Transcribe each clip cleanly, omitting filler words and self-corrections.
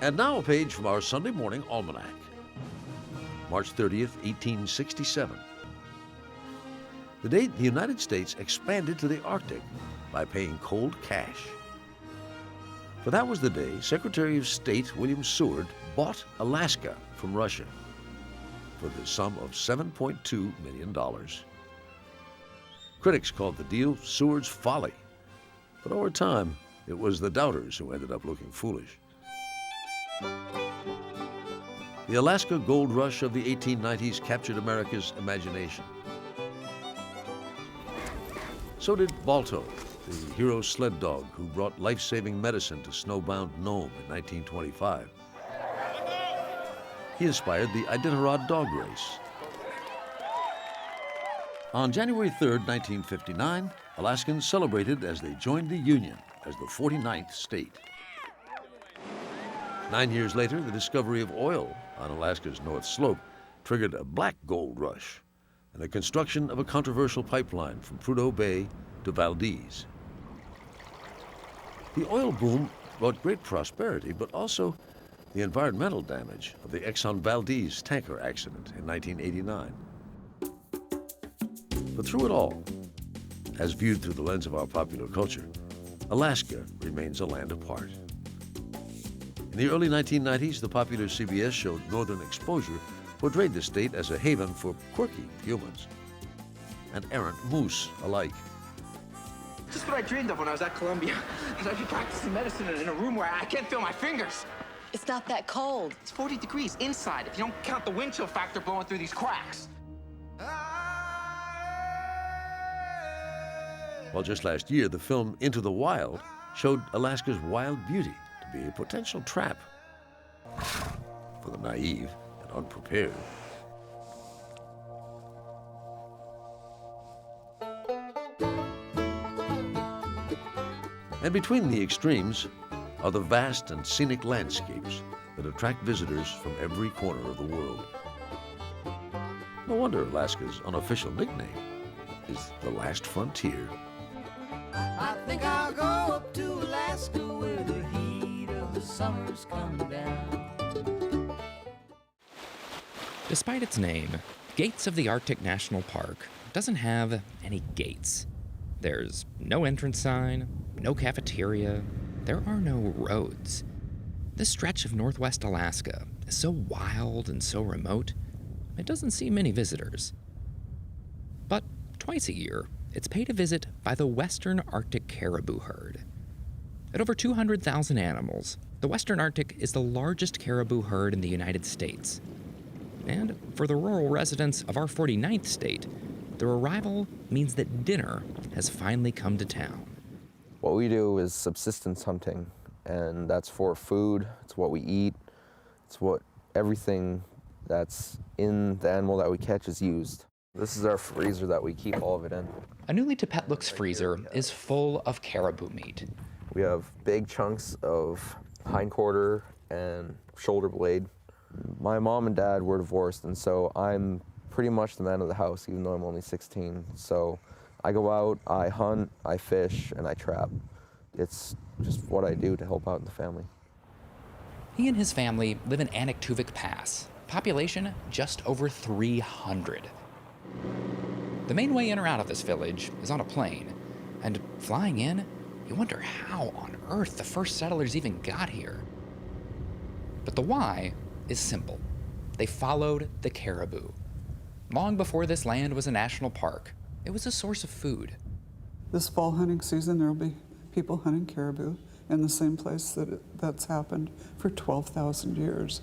And now a page from our Sunday morning almanac. March 30th, 1867. The date the United States expanded to the Arctic by paying cold cash. For that was the day Secretary of State William Seward bought Alaska from Russia for the sum of $7.2 million. Critics called the deal Seward's folly, but over time, it was the doubters who ended up looking foolish. The Alaska gold rush of the 1890s captured America's imagination. So did Balto, the hero sled dog who brought life-saving medicine to snowbound Nome in 1925. He inspired the Iditarod dog race. On January 3rd, 1959, Alaskans celebrated as they joined the Union as the 49th state. 9 years later, the discovery of oil on Alaska's North Slope triggered a black gold rush and the construction of a controversial pipeline from Prudhoe Bay to Valdez. The oil boom brought great prosperity, but also the environmental damage of the Exxon Valdez tanker accident in 1989. But through it all, as viewed through the lens of our popular culture, Alaska remains a land apart. In the early 1990s, the popular CBS show Northern Exposure portrayed the state as a haven for quirky humans and errant moose alike. Just what I dreamed of when I was at Columbia. I'd be practicing medicine in a room where I can't feel my fingers. It's not that cold. It's 40 degrees inside if you don't count the wind chill factor blowing through these cracks. Well, just last year, the film Into the Wild showed Alaska's wild beauty to be a potential trap for the naive and unprepared. And between the extremes are the vast and scenic landscapes that attract visitors from every corner of the world. No wonder Alaska's unofficial nickname is the Last Frontier. I think I'll go up to Alaska where the heat of the summer's coming down. Despite its name, Gates of the Arctic National Park doesn't have any gates. There's no entrance sign, no cafeteria, there are no roads. This stretch of northwest Alaska is so wild and so remote, it doesn't see many visitors. But twice a year, it's paid a visit by the Western Arctic caribou herd. At over 200,000 animals, the Western Arctic is the largest caribou herd in the United States. And for the rural residents of our 49th state, their arrival means that dinner has finally come to town. What we do is subsistence hunting, and that's for food, it's what we eat, it's what everything that's in the animal that we catch is used. This is our freezer that we keep all of it in. A newly to Pet Looks freezer is full of caribou meat. We have big chunks of hindquarter and shoulder blade. My mom and dad were divorced, and so I'm pretty much the man of the house, even though I'm only 16. So I go out, I hunt, I fish, and I trap. It's just what I do to help out in the family. He and his family live in Anaktuvik Pass, population just over 300. The main way in or out of this village is on a plane, and flying in, you wonder how on earth the first settlers even got here. But the why is simple. They followed the caribou. Long before this land was a national park, it was a source of food. This fall hunting season, there will be people hunting caribou in the same place that's happened for 12,000 years.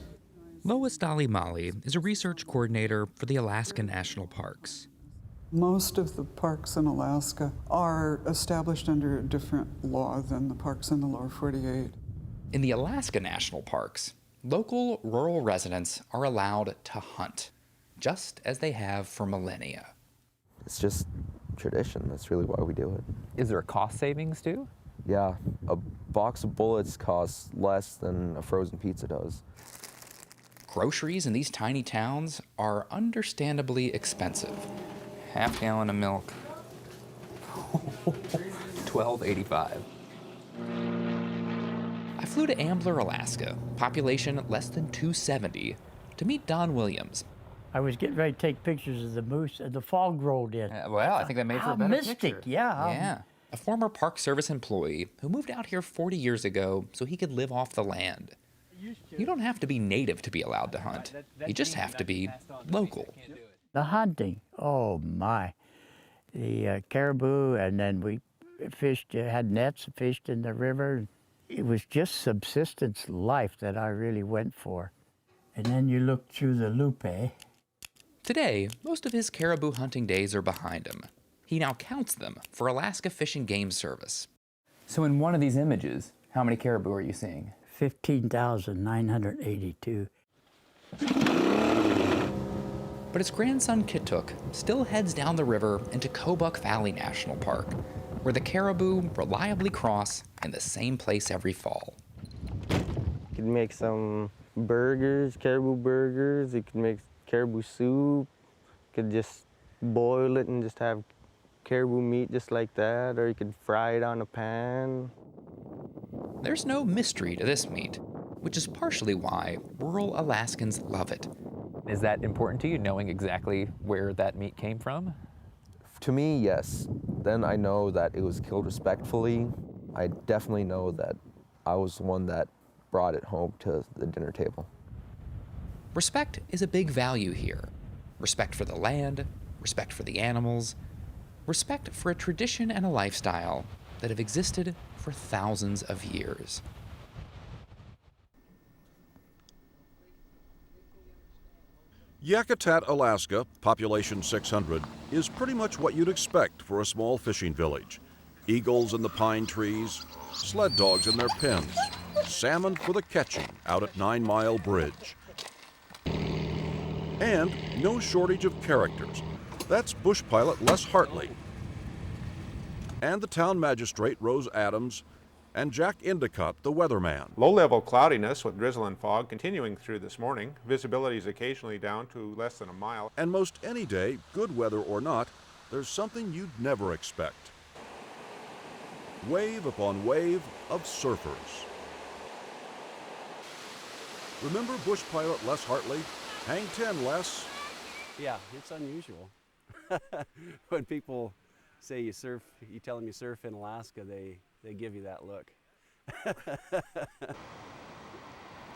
Lois Daly-Mali is a research coordinator for the Alaskan National Parks. Most of the parks in Alaska are established under a different law than the parks in the lower 48. In the Alaska National Parks, local rural residents are allowed to hunt, just as they have for millennia. It's just tradition. That's really why we do it. Is there a cost savings too? Yeah, a box of bullets costs less than a frozen pizza does. Groceries in these tiny towns are understandably expensive. Half gallon of milk, $12.85. I flew to Ambler, Alaska, population less than 270, to meet Don Williams. I was getting ready to take pictures of the moose, and the fog rolled in. Well, I think that made for a better mystic, picture. yeah. Yeah. A former Park Service employee who moved out here 40 years ago so he could live off the land. You don't have to be native to be allowed to hunt. You just have to be local. The hunting, oh my. The caribou, and then we fished, had nets, fished in the river. It was just subsistence life that I really went for. And then you look through the lupe. Today, most of his caribou hunting days are behind him. He now counts them for Alaska Fish and Game Service. So in one of these images, how many caribou are you seeing? 15,982. But his grandson Kituk still heads down the river into Kobuk Valley National Park, where the caribou reliably cross in the same place every fall. You could make some burgers, caribou burgers. You could make caribou soup. You could just boil it and just have caribou meat just like that, or you could fry it on a pan. There's no mystery to this meat, which is partially why rural Alaskans love it. Is that important to you, knowing exactly where that meat came from? To me, yes. Then I know that it was killed respectfully. I definitely know that I was the one that brought it home to the dinner table. Respect is a big value here. Respect for the land, respect for the animals, respect for a tradition and a lifestyle that have existed for thousands of years. Yakutat, Alaska, population 600, is pretty much what you'd expect for a small fishing village. Eagles in the pine trees, sled dogs in their pens, salmon for the catching out at 9 Mile Bridge. And no shortage of characters. That's bush pilot Les Hartley, and the town magistrate Rose Adams, and Jack Endicott, the weatherman. Low-level cloudiness with drizzle and fog continuing through this morning. Visibility is occasionally down to less than a mile. And most any day, good weather or not, there's something you'd never expect. Wave upon wave of surfers. Remember bush pilot Les Hartley? Hang 10, Les. Yeah, it's unusual. When people say you surf, you tell them you surf in Alaska, they give you that look.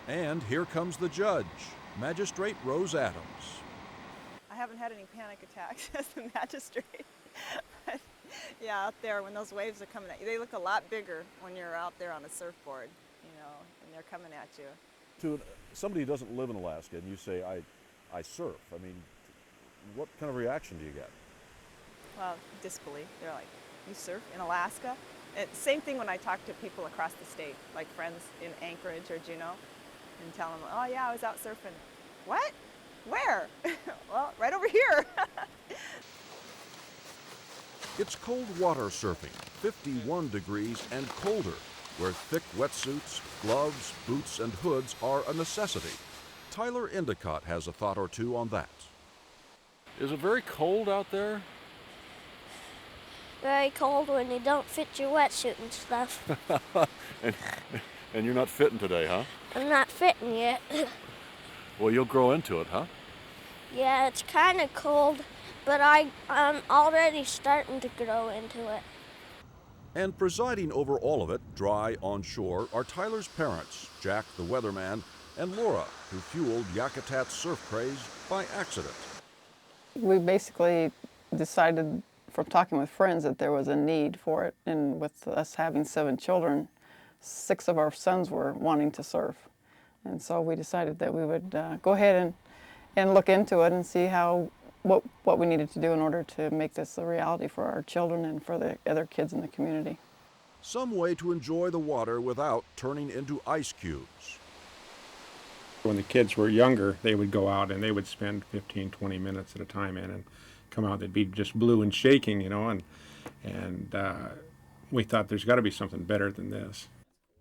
And here comes the judge, Magistrate Rose Adams. I haven't had any panic attacks as the magistrate. But yeah, out there when those waves are coming at you, they look a lot bigger when you're out there on a surfboard, you know, and they're coming at you. To somebody who doesn't live in Alaska and you say, I surf, I mean, what kind of reaction do you get? Well, disbelief. They're like, you surf in Alaska? Same thing when I talk to people across the state, like friends in Anchorage or Juneau, and tell them, oh yeah, I was out surfing. What? Where? Well, right over here. It's cold water surfing, 51 degrees and colder, where thick wetsuits, gloves, boots, and hoods are a necessity. Tyler Endicott has a thought or two on that. Is it very cold out there? Very cold when you don't fit your wetsuit and stuff. and you're not fitting today, huh? I'm not fitting yet. Well, you'll grow into it, huh? Yeah, it's kind of cold, but I'm already starting to grow into it. And presiding over all of it, dry on shore, are Tyler's parents, Jack the weatherman, and Laura, who fueled Yakutat's surf craze by accident. We basically decided from talking with friends that there was a need for it, and with us having 7 children, 6 of our sons were wanting to surf. And so we decided that we would go ahead and look into it and see what we needed to do in order to make this a reality for our children and for the other kids in the community. Some way to enjoy the water without turning into ice cubes. When the kids were younger, they would go out and they would spend 15, 20 minutes at a time in and come out. They'd be just blue and shaking, you know, and we thought there's got to be something better than this.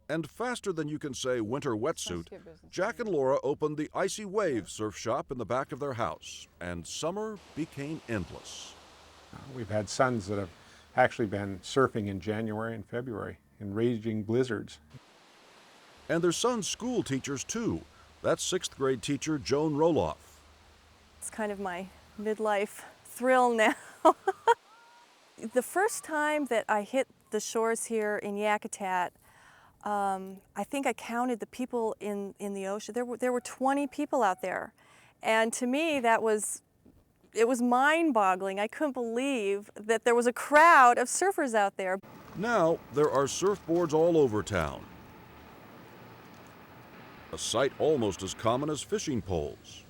And faster than you can say winter wetsuit, Jack and Laura opened the Icy Wave surf shop in the back of their house, and summer became endless. We've had sons that have actually been surfing in January and February in raging blizzards. And their son's school teachers, too. That's 6th grade teacher Joan Roloff. It's kind of my midlife thrill now. The first time that I hit the shores here in Yakutat, I think I counted the people in the ocean. There were 20 people out there. And to me, it was mind-boggling. I couldn't believe that there was a crowd of surfers out there. Now, there are surfboards all over town. A sight almost as common as fishing poles.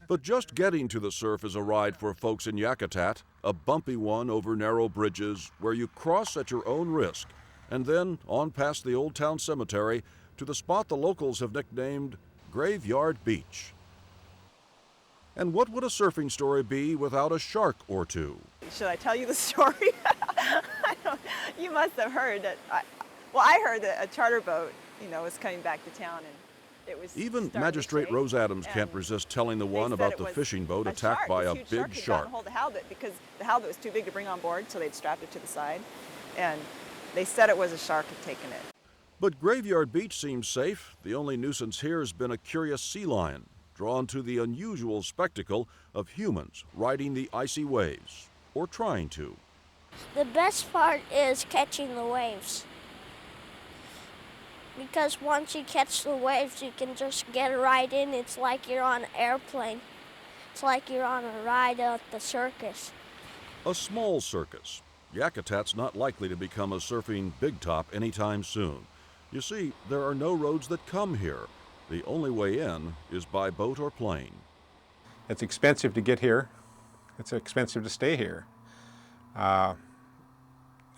But just getting to the surf is a ride for folks in Yakutat, a bumpy one over narrow bridges where you cross at your own risk, and then on past the Old Town Cemetery to the spot the locals have nicknamed Graveyard Beach. And what would a surfing story be without a shark or two? Should I tell you the story? You must have heard that. I heard that a charter boat, was coming back to town, and it was. Even Magistrate Rose Adams can't resist telling the one about the fishing boat attacked by a big shark. Hold the halibut because the halibut was too big to bring on board, so they'd strapped it to the side, and they said it was a shark had taken it. But Graveyard Beach seems safe. The only nuisance here has been a curious sea lion, drawn to the unusual spectacle of humans riding the icy waves, or trying to. The best part is catching the waves. Because once you catch the waves, you can just get right in. It's like you're on an airplane. It's like you're on a ride at the circus. A small circus. Yakutat's not likely to become a surfing big top anytime soon. You see, there are no roads that come here. The only way in is by boat or plane. It's expensive to get here. It's expensive to stay here.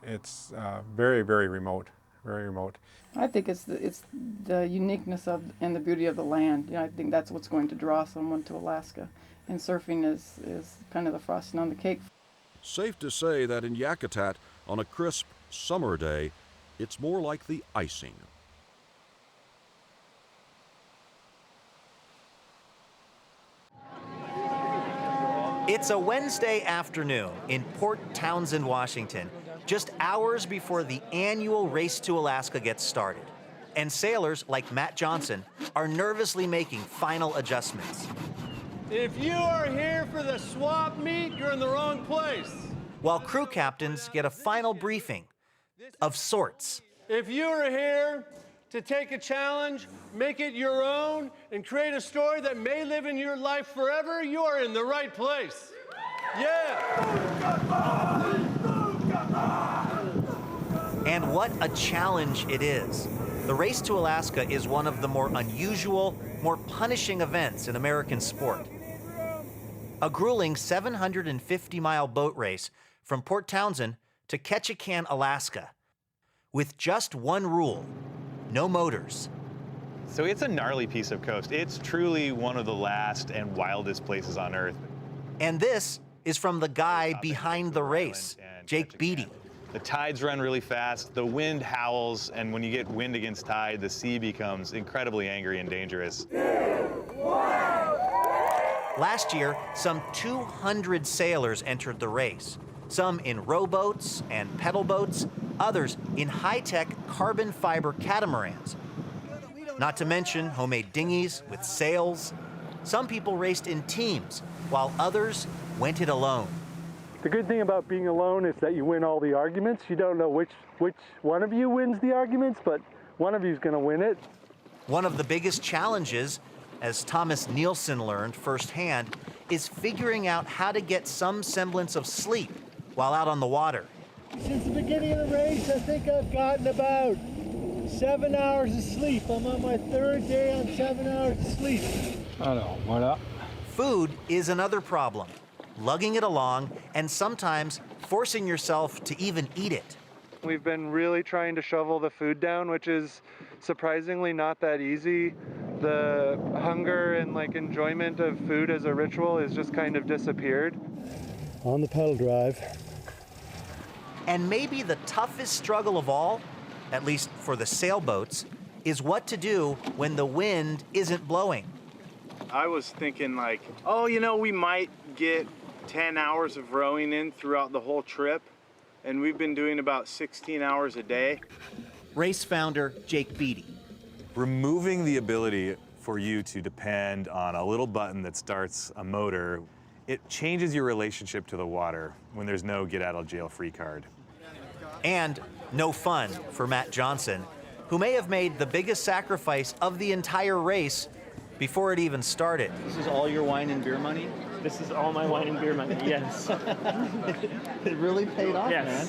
It's very, very remote, very remote. I think it's the uniqueness of and the beauty of the land. I think that's what's going to draw someone to Alaska. And surfing is kind of the frosting on the cake. Safe to say that in Yakutat, on a crisp summer day, it's more like the icing. It's a Wednesday afternoon in Port Townsend, Washington, just hours before the annual Race to Alaska gets started. And sailors like Matt Johnson are nervously making final adjustments. If you are here for the swap meet, you're in the wrong place. While crew captains get a final briefing of sorts. If you are here to take a challenge, make it your own, and create a story that may live in your life forever, you are in the right place. Yeah. And what a challenge it is. The Race to Alaska is one of the more unusual, more punishing events in American sport. A grueling 750-mile boat race from Port Townsend to Ketchikan, Alaska, with just one rule: no motors. So it's a gnarly piece of coast. It's truly one of the last and wildest places on Earth. And this is from the guy behind the race, Jake Beatty. The tides run really fast, the wind howls, and when you get wind against tide, the sea becomes incredibly angry and dangerous. Last year, some 200 sailors entered the race, some in rowboats and pedal boats, others in high-tech carbon fiber catamarans. Not to mention homemade dinghies with sails. Some people raced in teams, while others went it alone. The good thing about being alone is that you win all the arguments. You don't know which one of you wins the arguments, but one of you is going to win it. One of the biggest challenges, as Thomas Nielsen learned firsthand, is figuring out how to get some semblance of sleep while out on the water. Since the beginning of the race, I think I've gotten about 7 hours of sleep. I'm on my third day on 7 hours of sleep. I know, what up? Food is another problem. Lugging it along and sometimes forcing yourself to even eat it. We've been really trying to shovel the food down, which is surprisingly not that easy. The hunger and enjoyment of food as a ritual has just kind of disappeared. On the pedal drive. And maybe the toughest struggle of all, at least for the sailboats, is what to do when the wind isn't blowing. I was thinking we might get 10 hours of rowing in throughout the whole trip. and we've been doing about 16 hours a day. Race founder Jake Beatty. Removing the ability for you to depend on a little button that starts a motor, it changes your relationship to the water when there's no get-out-of-jail-free card. And no fun for Matt Johnson, who may have made the biggest sacrifice of the entire race before it even started. This is all your wine and beer money? This is all my wine and beer money, yes. It really paid off, yes. man.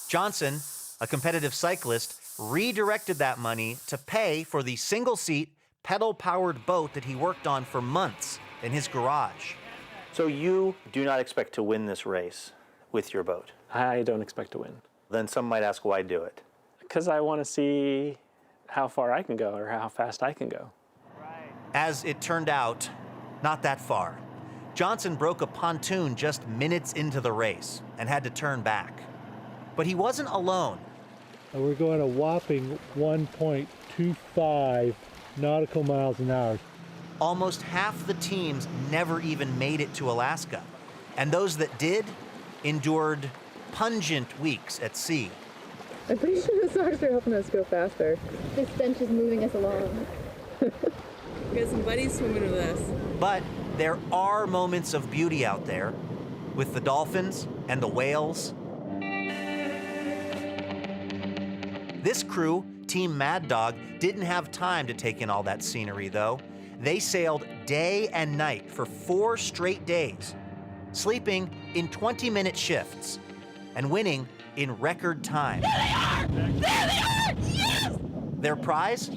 Johnson, a competitive cyclist, redirected that money to pay for the single-seat, pedal-powered boat that he worked on for months in his garage. So you do not expect to win this race with your boat? I don't expect to win. Then some might ask, why do it? Because I want to see how far I can go or how fast I can go. As it turned out, not that far. Johnson broke a pontoon just minutes into the race and had to turn back. But he wasn't alone. We're going a whopping 1.25 nautical miles an hour. Almost half the teams never even made it to Alaska. And those that did endured pungent weeks at sea. I'm pretty sure the socks are helping us go faster. This bench is moving us along. We got some buddies swimming with us. But there are moments of beauty out there with the dolphins and the whales. This crew, Team Mad Dog, didn't have time to take in all that scenery, though. They sailed day and night for 4 straight days, sleeping in 20-minute shifts and winning in record time. There they are! There they are! Yes! Their prize?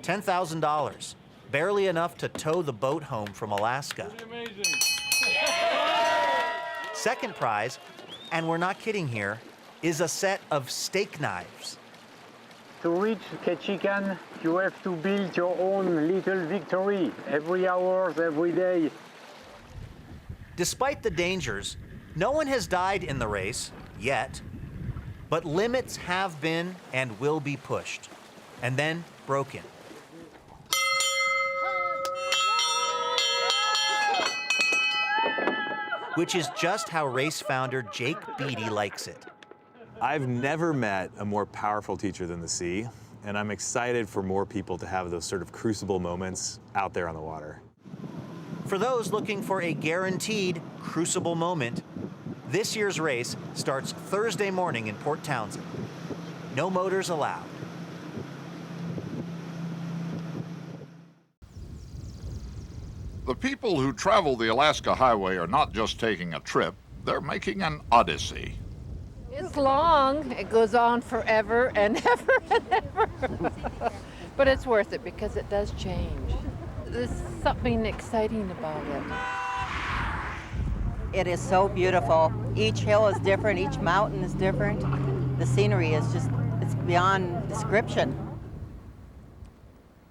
$10,000, barely enough to tow the boat home from Alaska. Second prize, and we're not kidding here, is a set of steak knives. To reach Ketchikan, you have to build your own little victory, every hour, every day. Despite the dangers, no one has died in the race, yet. But limits have been and will be pushed, and then broken. Which is just how race founder Jake Beatty likes it. I've never met a more powerful teacher than the sea, and I'm excited for more people to have those sort of crucible moments out there on the water. For those looking for a guaranteed crucible moment, this year's race starts Thursday morning in Port Townsend. No motors allowed. The people who travel the Alaska Highway are not just taking a trip, they're making an odyssey. It's long. It goes on forever and ever and ever. But it's worth it because it does change. There's something exciting about it. It is so beautiful. Each hill is different, each mountain is different. The scenery is just, it's beyond description.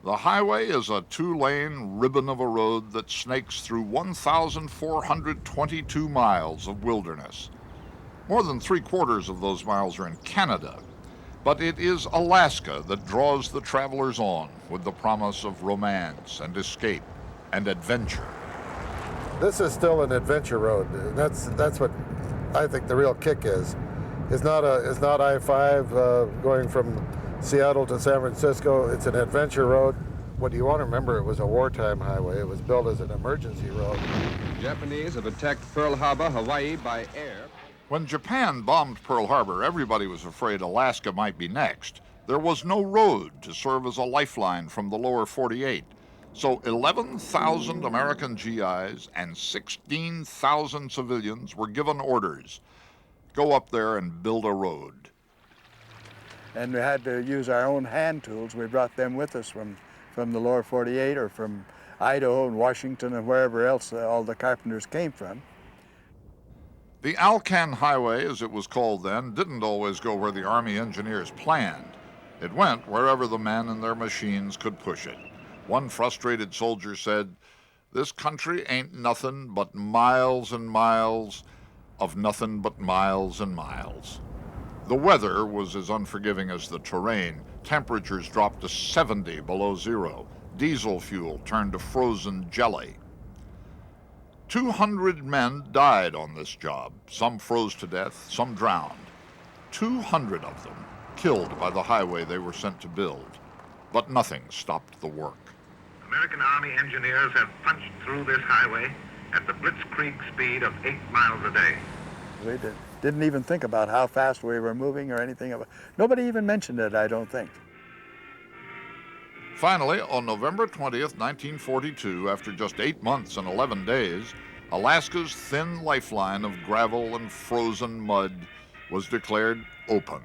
The highway is a 2-lane ribbon of a road that snakes through 1,422 miles of wilderness. More than 3/4 of those miles are in Canada, but it is Alaska that draws the travelers on with the promise of romance and escape and adventure. This is still an adventure road. That's what I think the real kick is. It's not I-5 going from Seattle to San Francisco. It's an adventure road. What you want to remember, it was a wartime highway. It was built as an emergency road. Japanese have attacked Pearl Harbor, Hawaii by air. When Japan bombed Pearl Harbor, everybody was afraid Alaska might be next. There was no road to serve as a lifeline from the lower 48. So 11,000 American GIs and 16,000 civilians were given orders. Go up there and build a road. And we had to use our own hand tools. We brought them with us from the lower 48 or from Idaho and Washington and wherever else all the carpenters came from. The Alcan Highway, as it was called then, didn't always go where the Army engineers planned. It went wherever the men and their machines could push it. One frustrated soldier said, "This country ain't nothing but miles and miles of nothing but miles and miles." The weather was as unforgiving as the terrain. Temperatures dropped to 70 below zero. Diesel fuel turned to frozen jelly. 200 men died on this job. Some froze to death, some drowned. 200 of them killed by the highway they were sent to build. But nothing stopped the work. American Army engineers have punched through this highway at the blitzkrieg speed of 8 miles a day. We didn't even think about how fast we were moving or anything of it. Nobody even mentioned it, I don't think. Finally, on November 20th, 1942, after just 8 months and 11 days, Alaska's thin lifeline of gravel and frozen mud was declared open.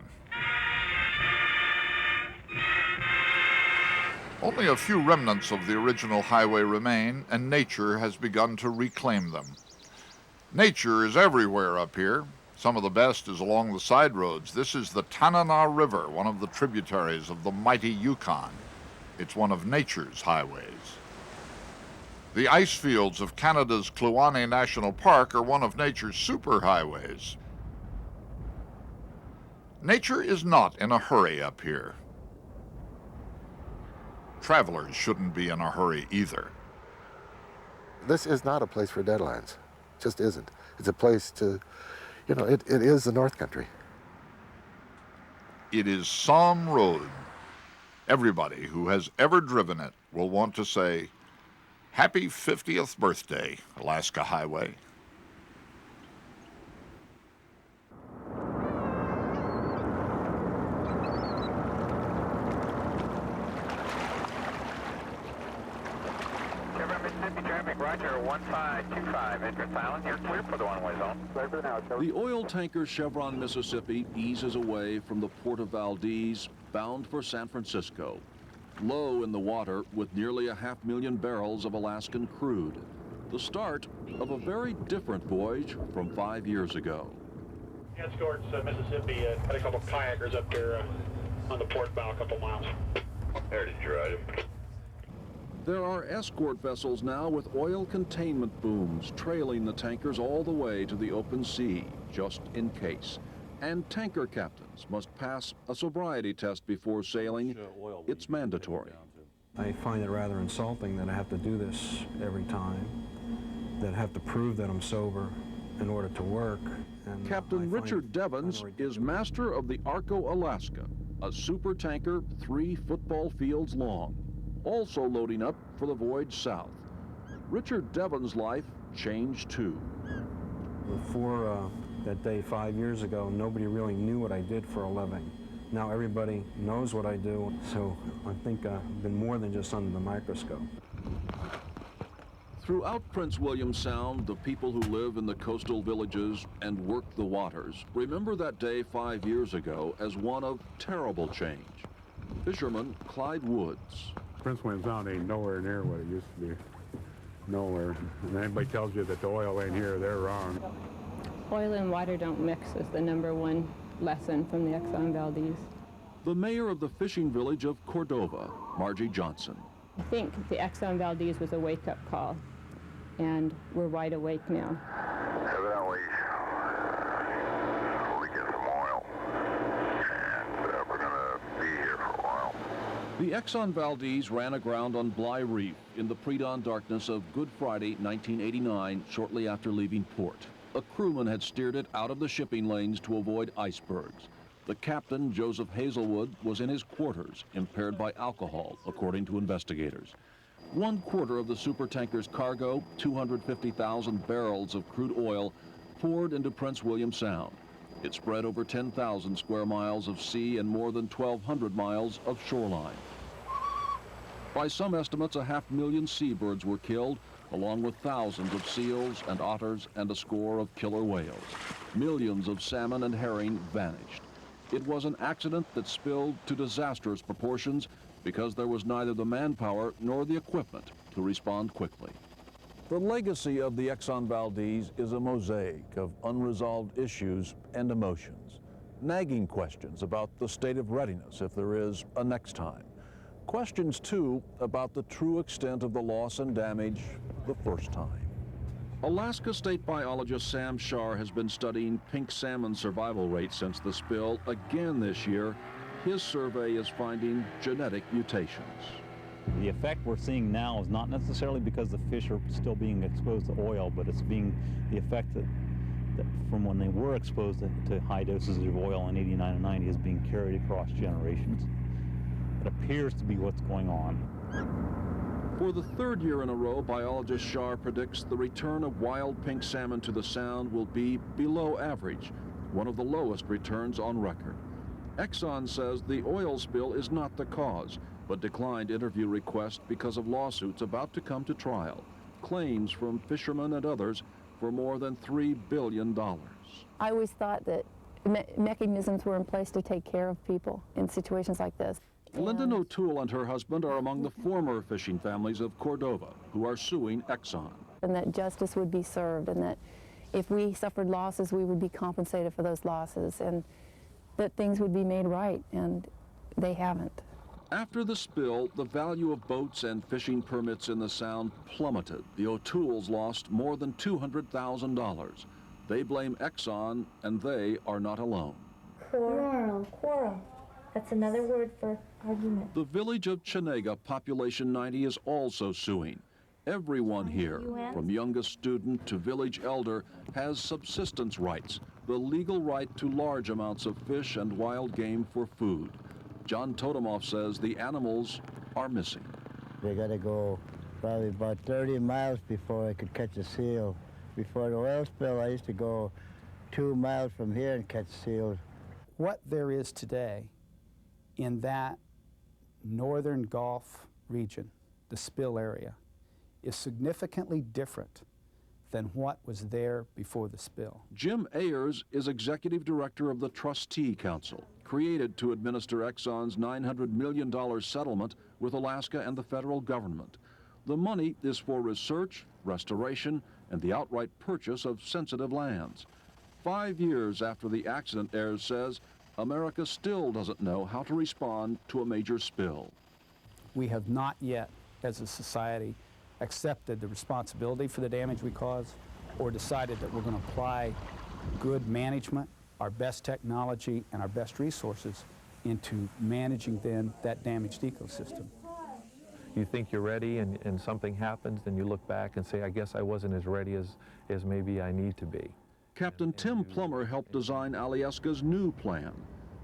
Only a few remnants of the original highway remain, and nature has begun to reclaim them. Nature is everywhere up here. Some of the best is along the side roads. This is the Tanana River, one of the tributaries of the mighty Yukon. It's one of nature's highways. The ice fields of Canada's Denali National Park are one of nature's superhighways. Nature is not in a hurry up here. Travelers shouldn't be in a hurry either. This is not a place for deadlines. It just isn't. It's a place to, you know, it is the North Country. It is some road. Everybody who has ever driven it will want to say, "Happy 50th birthday, Alaska Highway." Roger, 1525, entrance island, you're clear for the one-way zone. The oil tanker Chevron Mississippi eases away from the Port of Valdez, bound for San Francisco, low in the water with nearly 500,000 barrels of Alaskan crude. The start of a very different voyage from 5 years ago. Escorts Mississippi, had a couple of kayakers up there on the port bow a couple miles. There, did you ride him? There are escort vessels now with oil containment booms trailing the tankers all the way to the open sea, just in case. And tanker captains must pass a sobriety test before sailing. It's mandatory. I find it rather insulting that I have to do this every time, that I have to prove that I'm sober in order to work. And Captain Richard Devons is master of the Arco Alaska, a super tanker 3 football fields long, also loading up for the voyage south. Richard Devons' life changed too. Before that day 5 years ago, nobody really knew what I did for a living. Now everybody knows what I do, so I think I've been more than just under the microscope. Throughout Prince William Sound, the people who live in the coastal villages and work the waters remember that day 5 years ago as one of terrible change. Fisherman Clyde Woods. Prince William Sound ain't nowhere near what it used to be. Nowhere. And anybody tells you that the oil ain't here, they're wrong. Oil and water don't mix is the #1 lesson from the Exxon Valdez. The mayor of the fishing village of Cordova, Margie Johnson. I think the Exxon Valdez was a wake-up call, and we're wide awake now. Evidently, we get some oil, and we're going to be here for a while. The Exxon Valdez ran aground on Bly Reef in the pre-dawn darkness of Good Friday, 1989, shortly after leaving port. A crewman had steered it out of the shipping lanes to avoid icebergs. The captain, Joseph Hazelwood, was in his quarters, impaired by alcohol, according to investigators. 1/4 of the supertanker's cargo, 250,000 barrels of crude oil, poured into Prince William Sound. It spread over 10,000 square miles of sea and more than 1,200 miles of shoreline. By some estimates, 500,000 seabirds were killed, along with thousands of seals and otters and a score of killer whales. Millions of salmon and herring vanished. It was an accident that spilled to disastrous proportions because there was neither the manpower nor the equipment to respond quickly. The legacy of the Exxon Valdez is a mosaic of unresolved issues and emotions. Nagging questions about the state of readiness if there is a next time. Questions, too, about the true extent of the loss and damage the first time. Alaska State biologist Sam Shar has been studying pink salmon survival rates since the spill again this year. His survey is finding genetic mutations. The effect we're seeing now is not necessarily because the fish are still being exposed to oil, but it's being the effect that from when they were exposed to high doses of oil in 89 and 90 is being carried across generations. It appears to be what's going on. For the third year in a row, biologist Shar predicts the return of wild pink salmon to the Sound will be below average, one of the lowest returns on record. Exxon says the oil spill is not the cause, but declined interview requests because of lawsuits about to come to trial, claims from fishermen and others for more than $3 billion. I always thought that mechanisms were in place to take care of people in situations like this. Lyndon O'Toole and her husband are among the former fishing families of Cordova who are suing Exxon. And that justice would be served, and that if we suffered losses, we would be compensated for those losses, and that things would be made right, and they haven't. After the spill, the value of boats and fishing permits in the Sound plummeted. The O'Tooles lost more than $200,000. They blame Exxon, and they are not alone. Quarrel. That's another word for argument. The village of Chenega, population 90, is also suing. Everyone here, from youngest student to village elder, has subsistence rights, the legal right to large amounts of fish and wild game for food. John Totemoff says the animals are missing. They got to go probably about 30 miles before I could catch a seal. Before the oil spill, I used to go 2 miles from here and catch seals. What there is today in that northern Gulf region, the spill area, is significantly different than what was there before the spill. Jim Ayers is executive director of the Trustee Council, created to administer Exxon's $900 million settlement with Alaska and the federal government. The money is for research, restoration, and the outright purchase of sensitive lands. 5 years after the accident, Ayers says, America still doesn't know how to respond to a major spill. We have not yet, as a society, accepted the responsibility for the damage we caused, or decided that we're going to apply good management, our best technology, and our best resources into managing then that damaged ecosystem. You think you're ready and something happens, then you look back and say, I guess I wasn't as ready as maybe I need to be. Captain Tim Plummer helped design Alyeska's new plan.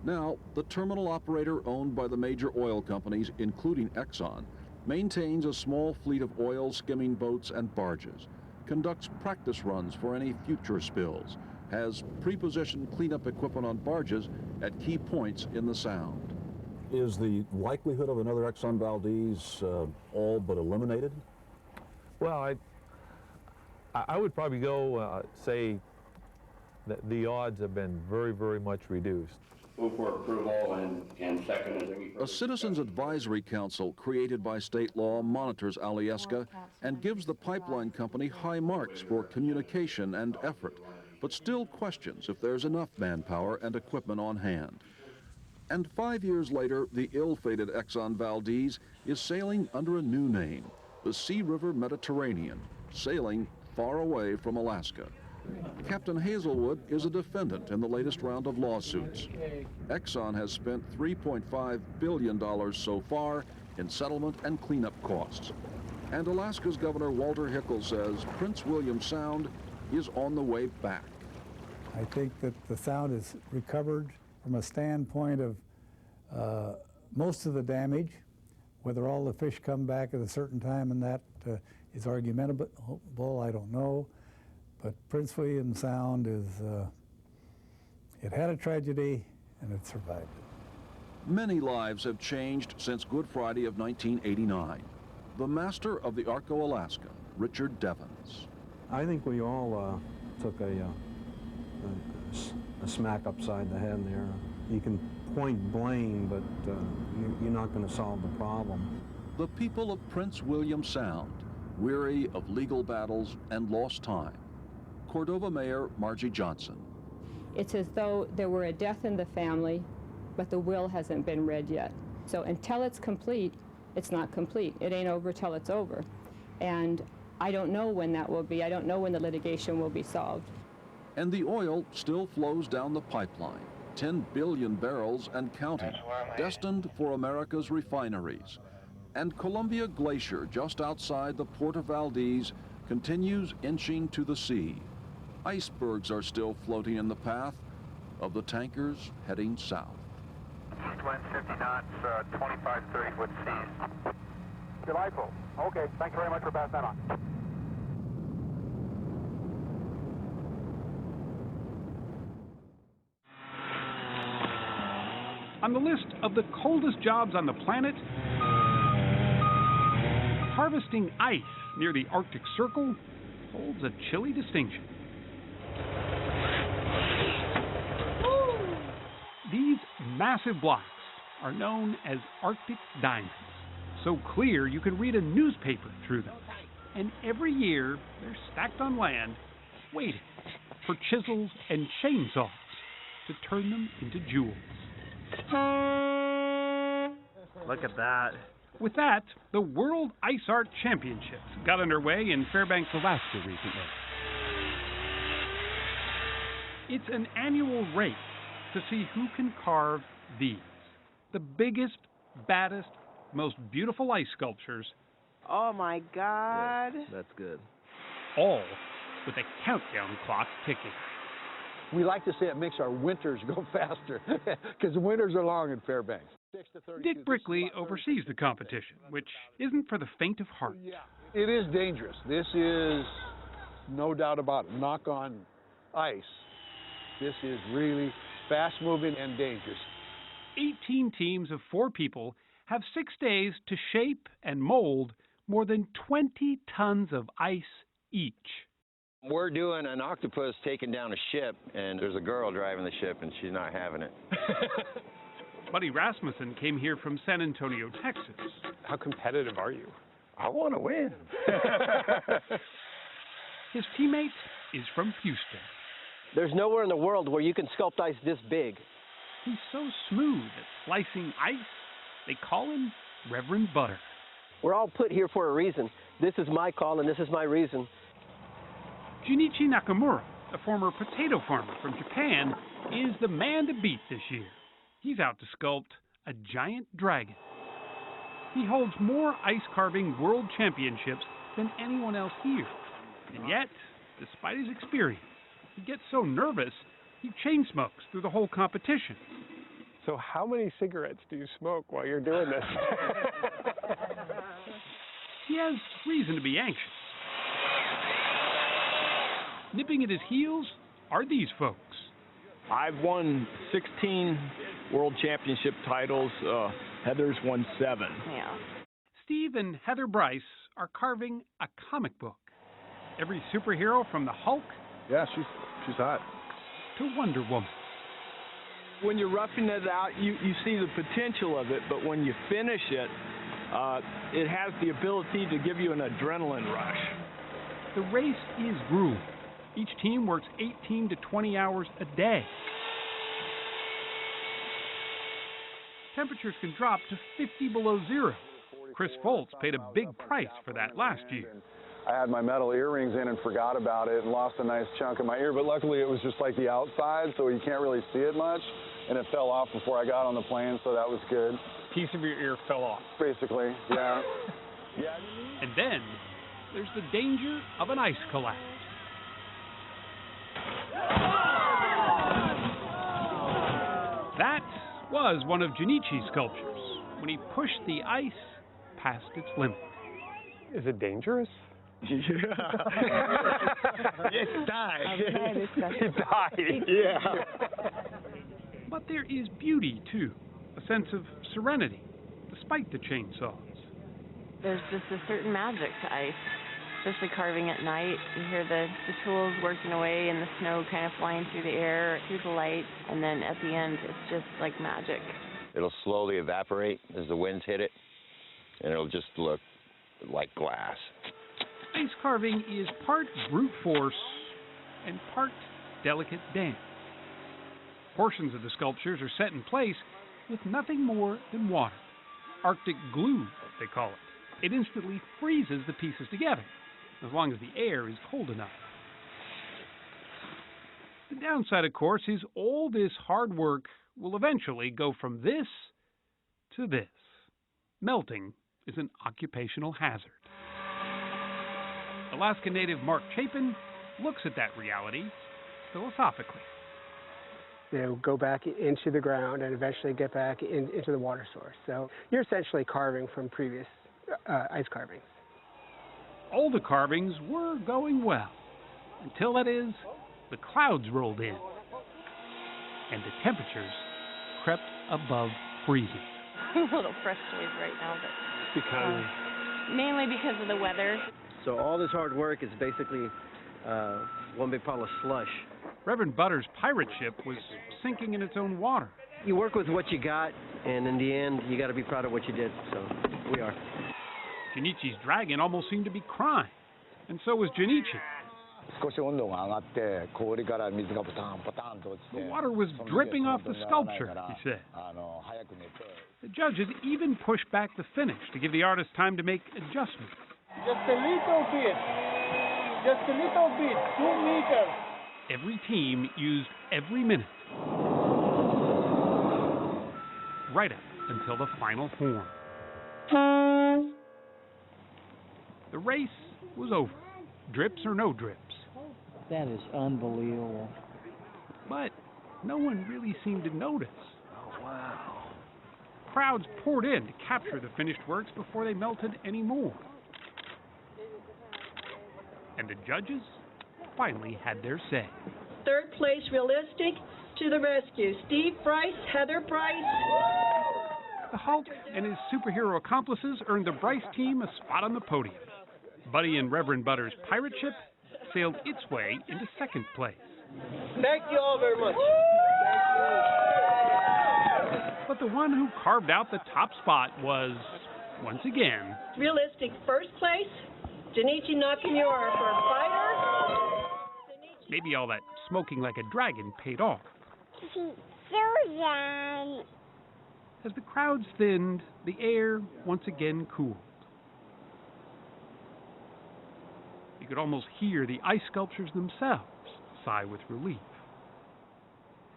Now, the terminal operator owned by the major oil companies, including Exxon, maintains a small fleet of oil skimming boats and barges, conducts practice runs for any future spills, has pre-positioned cleanup equipment on barges at key points in the Sound. Is the likelihood of another Exxon Valdez all but eliminated? Well, I would probably go say that the odds have been very, very much reduced. Move for approval and second. A Citizens Advisory Council created by state law monitors Alyeska and gives the pipeline company high marks for communication and effort, but still questions if there's enough manpower and equipment on hand. And 5 years later, the ill-fated Exxon Valdez is sailing under a new name, the Sea River Mediterranean, sailing far away from Alaska. Captain Hazelwood is a defendant in the latest round of lawsuits. Exxon has spent $3.5 billion so far in settlement and cleanup costs. And Alaska's Governor Walter Hickel says Prince William Sound is on the way back. I think that the Sound is recovered from a standpoint of most of the damage. Whether all the fish come back at a certain time and that is argumentable, I don't know. But Prince William Sound is, it had a tragedy and it survived it. Many lives have changed since Good Friday of 1989. The master of the Arco Alaska, Richard Devens. I think we all took a smack upside the head there. You can point blame, but you're not going to solve the problem. The people of Prince William Sound, weary of legal battles and lost time. Cordova Mayor Margie Johnson. It's as though there were a death in the family, but the will hasn't been read yet. So until it's complete, it's not complete. It ain't over till it's over. And I don't know when that will be. I don't know when the litigation will be solved. And the oil still flows down the pipeline, 10 billion barrels and counting, destined for America's refineries. And Columbia Glacier, just outside the Port of Valdez, continues inching to the sea. Icebergs are still floating in the path of the tankers heading south. East wind 50 knots, 25, 30 foot seas. Delightful. Okay, thank you very much for passing that on. On the list of the coldest jobs on the planet, harvesting ice near the Arctic Circle holds a chilly distinction. These massive blocks are known as Arctic diamonds, so clear you can read a newspaper through them. And every year, they're stacked on land, waiting for chisels and chainsaws to turn them into jewels. Look at that. With that, the World Ice Art Championships got underway in Fairbanks, Alaska recently. It's an annual race to see who can carve these, the biggest, baddest, most beautiful ice sculptures. Oh my God. Yeah, that's good. All with a countdown clock ticking. We like to say it makes our winters go faster, because the winters are long in Fairbanks. Dick Brickley oversees the competition, which isn't for the faint of heart. It is dangerous. This is no doubt about it. Knock on ice. This is really fast-moving and dangerous. 18 teams of 4 people have 6 days to shape and mold more than 20 tons of ice each. We're doing an octopus taking down a ship, and there's a girl driving the ship, and she's not having it. Buddy Rasmussen came here from San Antonio, Texas. How competitive are you? I want to win. His teammate is from Houston. There's nowhere in the world where you can sculpt ice this big. He's so smooth at slicing ice, they call him Reverend Butter. We're all put here for a reason. This is my call and this is my reason. Junichi Nakamura, a former potato farmer from Japan, is the man to beat this year. He's out to sculpt a giant dragon. He holds more ice carving world championships than anyone else here. And yet, despite his experience, he gets so nervous, he chain smokes through the whole competition. So how many cigarettes do you smoke while you're doing this? He has reason to be anxious. Nipping at his heels are these folks. I've won 16 World Championship titles. Heather's won 7. Yeah. Steve and Heather Bryce are carving a comic book. Every superhero from the Hulk. Yeah, she's hot. To Wonder Woman. When you're roughing it out, you see the potential of it, but when you finish it, it has the ability to give you an adrenaline rush. The race is grueling. Each team works 18 to 20 hours a day. Temperatures can drop to 50 below zero. Chris Foltz paid a big price for that last year. I had my metal earrings in and forgot about it and lost a nice chunk of my ear, but luckily it was just like the outside, so you can't really see it much, and it fell off before I got on the plane, so that was good. Piece of your ear fell off. Basically, yeah. And then there's the danger of an ice collapse. That was one of Junichi's sculptures when he pushed the ice past its limit. Is it dangerous? Yeah. It died. It died. Yeah. But there is beauty, too. A sense of serenity, despite the chainsaws. There's just a certain magic to ice, especially carving at night. You hear the tools working away and the snow kind of flying through the air, through the light, and then at the end, it's just like magic. It'll slowly evaporate as the winds hit it, and it'll just look like glass. Ice carving is part brute force and part delicate dance. Portions of the sculptures are set in place with nothing more than water. Arctic glue, they call it. It instantly freezes the pieces together, as long as the air is cold enough. The downside, of course, is all this hard work will eventually go from this to this, melting is an occupational hazard. Alaska native Mark Chapin looks at that reality philosophically. You know, go back into the ground and eventually get back into the water source. So you're essentially carving from previous ice carvings. All the carvings were going well, until, that is, the clouds rolled in, and the temperatures crept above freezing. I'm a little frustrated right now, but Because? Mainly because of the weather. So all this hard work is basically one big pile of slush. Reverend Butter's pirate ship was sinking in its own water. You work with what you got, and in the end, you got to be proud of what you did. So we are. Junichi's dragon almost seemed to be crying, and so was Junichi. The water was dripping off the sculpture, he said. The judges even pushed back the finish to give the artist time to make adjustments. Just a little bit. Just a little bit. 2 meters. Every team used every minute, right up until the final horn. The race was over, drips or no drips. That is unbelievable. But no one really seemed to notice. Oh, wow. Crowds poured in to capture the finished works before they melted any more. And the judges finally had their say. Third place, realistic, to the rescue. Steve Price, Heather Price. The Hulk and his superhero accomplices earned the Bryce team a spot on the podium. Buddy and Reverend Butter's pirate ship sailed its way into second place. Thank you all very much. But the one who carved out the top spot was, once again, Realistic first place, Junichi Nakamura for fighter. Maybe all that smoking like a dragon paid off. As the crowds thinned, the air once again cooled. You could almost hear the ice sculptures themselves sigh with relief.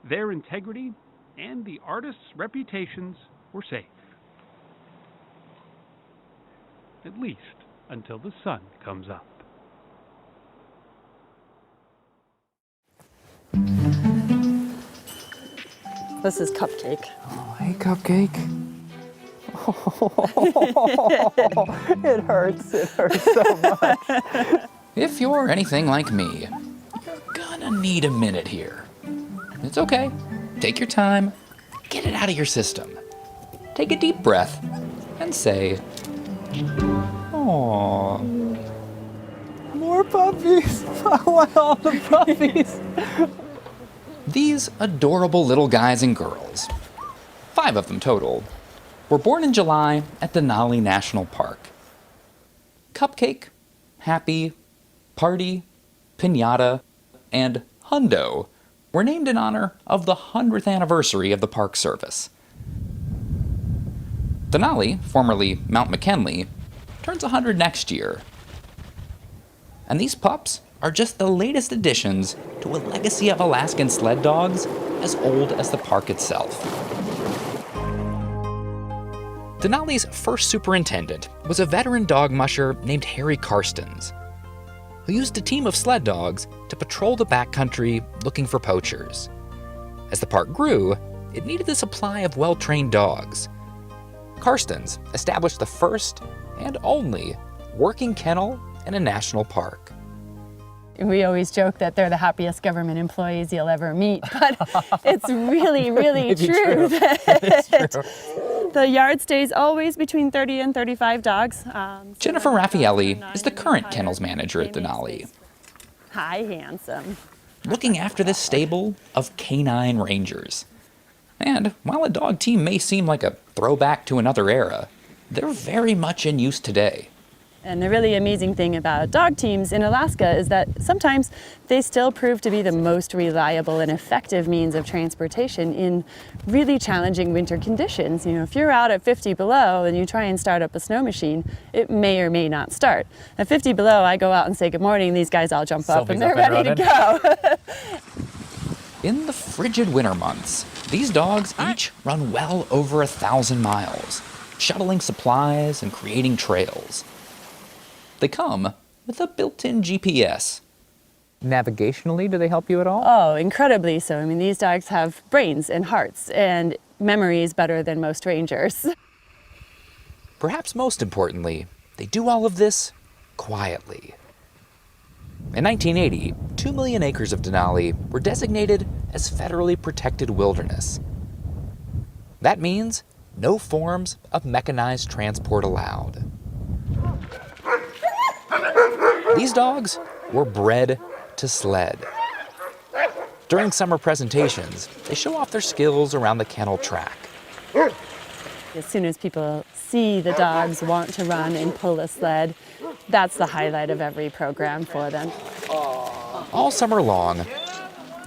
Their integrity and the artists' reputations were safe. At least until the sun comes up. This is Cupcake. Oh, hey, Cupcake. It hurts. It hurts so much. If you're anything like me, you're gonna need a minute here. It's okay. Take your time. Get it out of your system. Take a deep breath and say, "Aww." More puppies. I want all the puppies. These adorable little guys and girls, 5 of them total, were born in July at Denali National Park. Cupcake, Happy, Party, Pinata, and Hundo were named in honor of the 100th anniversary of the Park Service. Denali, formerly Mount McKinley, turns 100 next year. And these pups are just the latest additions to a legacy of Alaskan sled dogs as old as the park itself. Denali's first superintendent was a veteran dog musher named Harry Karstens, who used a team of sled dogs to patrol the backcountry looking for poachers. As the park grew, it needed the supply of well-trained dogs. Karstens established the first and only working kennel in a national park. We always joke that they're the happiest government employees you'll ever meet, but it's really, really true. The yard stays always between 30 and 35 dogs. Jennifer Raffaelli is the current kennels manager at Denali. Hi, handsome. Looking after this stable of canine rangers. And while a dog team may seem like a throwback to another era, they're very much in use today. And the really amazing thing about dog teams in Alaska is that sometimes they still prove to be the most reliable and effective means of transportation in really challenging winter conditions. You know, if you're out at 50 below and you try and start up a snow machine, it may or may not start. At 50 below, I go out and say good morning, these guys all jump up and they're ready to go. In the frigid winter months, these dogs each run well over 1,000 miles. shuttling supplies and creating trails. They come with a built-in GPS. Navigationally, do they help you at all? Oh, incredibly so. I mean, these dogs have brains and hearts and memories better than most rangers. Perhaps most importantly, they do all of this quietly. In 1980, 2 million acres of Denali were designated as federally protected wilderness. That means no forms of mechanized transport allowed. These dogs were bred to sled. During summer presentations, they show off their skills around the kennel track. As soon as people see the dogs want to run and pull a sled, that's the highlight of every program for them. All summer long,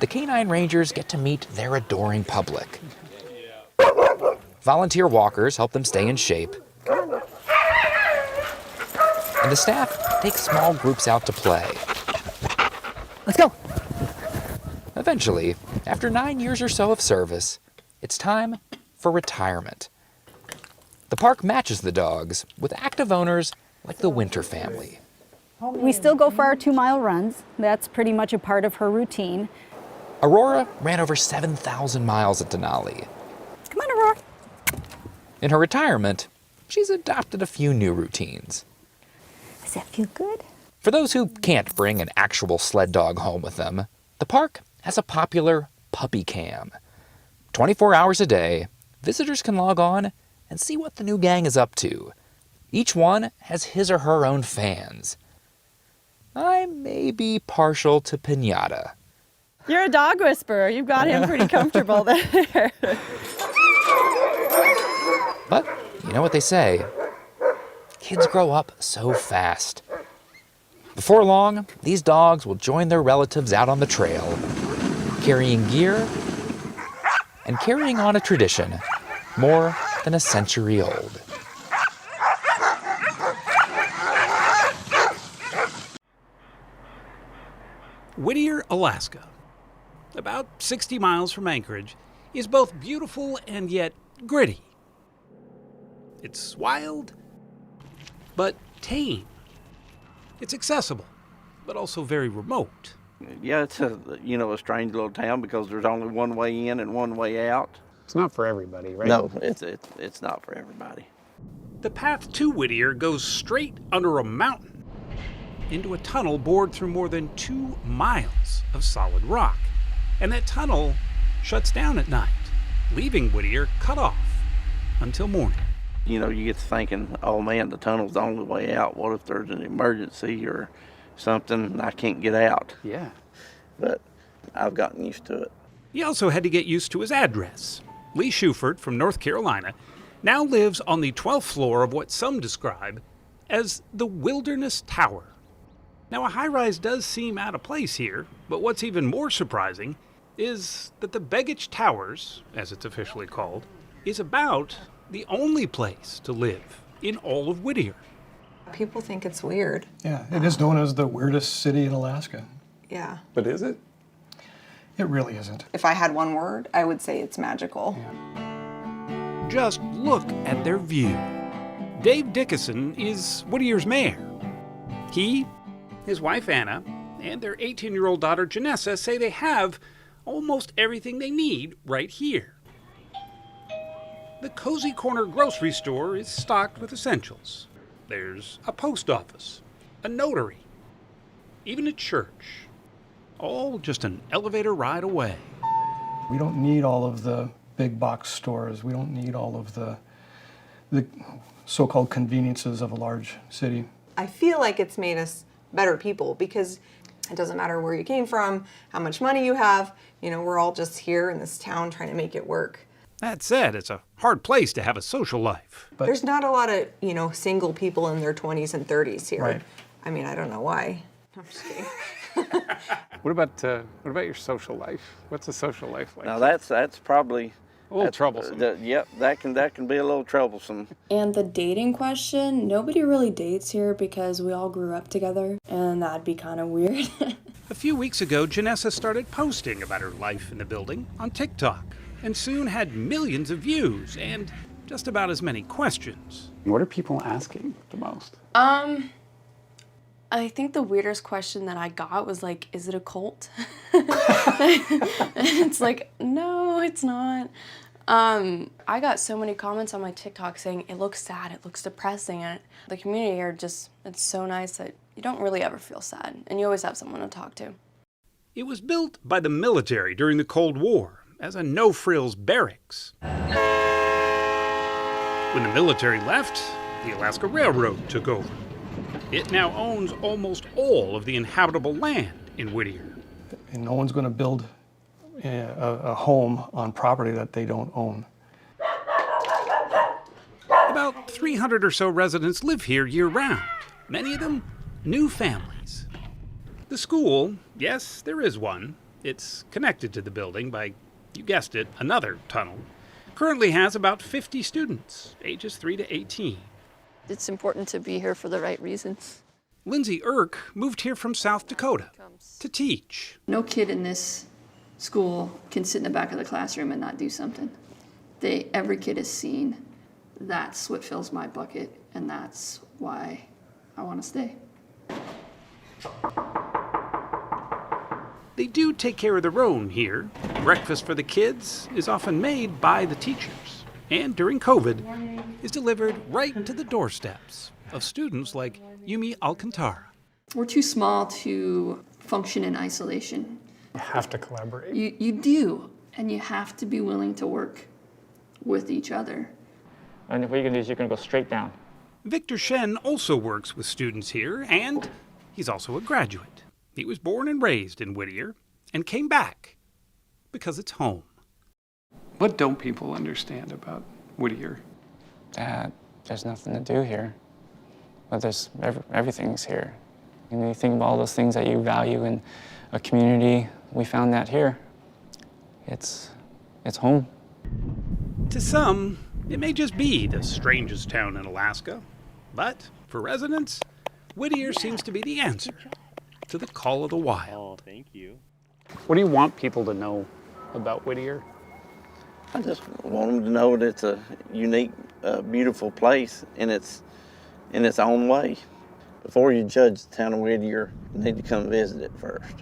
the canine rangers get to meet their adoring public. Volunteer walkers help them stay in shape. And the staff takes small groups out to play. Let's go. Eventually, after 9 years or so of service, it's time for retirement. The park matches the dogs with active owners like the Winter family. We still go for our 2-mile runs. That's pretty much a part of her routine. Aurora ran over 7,000 miles at Denali. Come on, Aurora. In her retirement, she's adopted a few new routines. Does that feel good? For those who can't bring an actual sled dog home with them, the park has a popular puppy cam. 24 hours a day, visitors can log on and see what the new gang is up to. Each one has his or her own fans. I may be partial to Pinata. You're a dog whisperer. You've got him pretty comfortable there. But you know what they say, kids grow up so fast. Before long, these dogs will join their relatives out on the trail, carrying gear and carrying on a tradition more than a century old. Whittier, Alaska, about 60 miles from Anchorage, is both beautiful and yet gritty. It's wild, but tame. It's accessible, but also very remote. Yeah, it's a strange little town because there's only one way in and one way out. It's not for everybody, right? No, it's not for everybody. The path to Whittier goes straight under a mountain into a tunnel bored through more than 2 miles of solid rock. And that tunnel shuts down at night, leaving Whittier cut off until morning. You know, you get to thinking, oh man, the tunnel's the only way out. What if there's an emergency or something and I can't get out? Yeah. But I've gotten used to it. He also had to get used to his address. Lee Shuford from North Carolina now lives on the 12th floor of what some describe as the Wilderness Tower. Now, a high-rise does seem out of place here, but what's even more surprising is that the Begich Towers, as it's officially called, is about the only place to live in all of Whittier. People think it's weird. Yeah, it is known as the weirdest city in Alaska. Yeah. But is it? It really isn't. If I had one word, I would say it's magical. Yeah. Just look at their view. Dave Dickinson is Whittier's mayor. He, his wife Anna, and their 18-year-old daughter Janessa say they have almost everything they need right here. The Cozy Corner grocery store is stocked with essentials. There's a post office, a notary, even a church. All just an elevator ride away. We don't need all of the big box stores. We don't need all of the so-called conveniences of a large city. I feel like it's made us better people because it doesn't matter where you came from, how much money you have, we're all just here in this town trying to make it work. That said, it's a hard place to have a social life. But there's not a lot of, single people in their 20s and 30s here. Right. I mean, I don't know why. I'm just kidding. What about your social life? What's a social life like? Now that's probably a little troublesome. Yep, that can be a little troublesome. And the dating question, nobody really dates here because we all grew up together, and that'd be kind of weird. A few weeks ago, Janessa started posting about her life in the building on TikTok, and soon had millions of views and just about as many questions. What are people asking the most? I think the weirdest question that I got was like, is it a cult? And it's like, no, it's not. I got so many comments on my TikTok saying, it looks sad, it looks depressing. And the community here just, it's so nice that you don't really ever feel sad. And you always have someone to talk to. It was built by the military during the Cold War as a no-frills barracks. When the military left, the Alaska Railroad took over. It now owns almost all of the inhabitable land in Whittier. And no one's going to build a home on property that they don't own. About 300 or so residents live here year-round, many of them new families. The school, yes, there is one. It's connected to the building by, you guessed it, another tunnel. Currently has about 50 students, ages 3 to 18. It's important to be here for the right reasons. Lindsay Irk moved here from South Dakota to teach. No kid in this school can sit in the back of the classroom and not do something. Every kid is seen. That's what fills my bucket, and that's why I want to stay. They do take care of their own here. Breakfast for the kids is often made by the teachers, and during COVID is delivered right to the doorsteps of students like Yumi Alcantara. We're too small to function in isolation. You have to collaborate. You do, and you have to be willing to work with each other. And what you're going to do is you're going to go straight down. Victor Shen also works with students here, and he's also a graduate. He was born and raised in Whittier and came back because it's home. What don't people understand about Whittier? That there's nothing to do here, but there's everything's here. And you think about all those things that you value in a community. We found that here. It's home. To some, it may just be the strangest town in Alaska, but for residents, Whittier seems to be the answer to the call of the wild. Oh, thank you. What do you want people to know about Whittier? I just want them to know that it's a unique, beautiful place in its own way. Before you judge the town of Whittier, you need to come visit it first.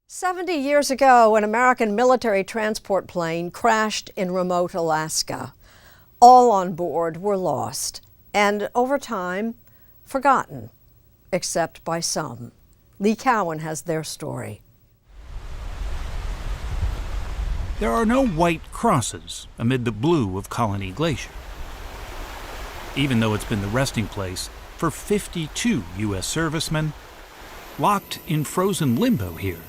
"70 years ago, an American military transport plane crashed in remote Alaska. All on board were lost, and over time, forgotten, except by some. Lee Cowan has their story. There are no white crosses amid the blue of Colony Glacier, even though it's been the resting place for 52 U.S. servicemen locked in frozen limbo here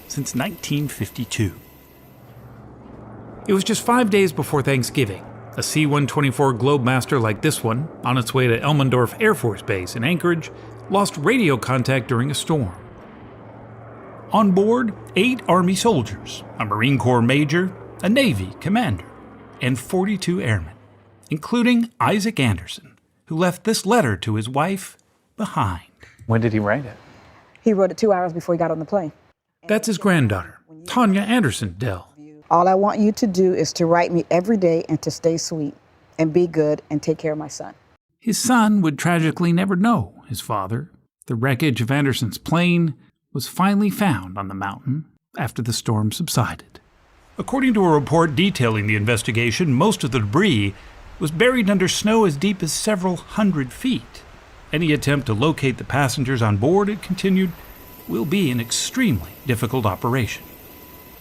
since 1952. It was just 5 days before Thanksgiving. A C-124 Globemaster like this one, on its way to Elmendorf Air Force Base in Anchorage, lost radio contact during a storm. On board, 8 Army soldiers, a Marine Corps major, a Navy commander, and 42 airmen, including Isaac Anderson, who left this letter to his wife behind. When did he write it? He wrote it 2 hours before he got on the plane. That's his granddaughter, Tanya Anderson Dell. All I want you to do is to write me every day and to stay sweet and be good and take care of my son. His son would tragically never know his father. The wreckage of Anderson's plane was finally found on the mountain after the storm subsided. According to a report detailing the investigation, most of the debris was buried under snow as deep as several hundred feet. Any attempt to locate the passengers on board, it continued, will be an extremely difficult operation.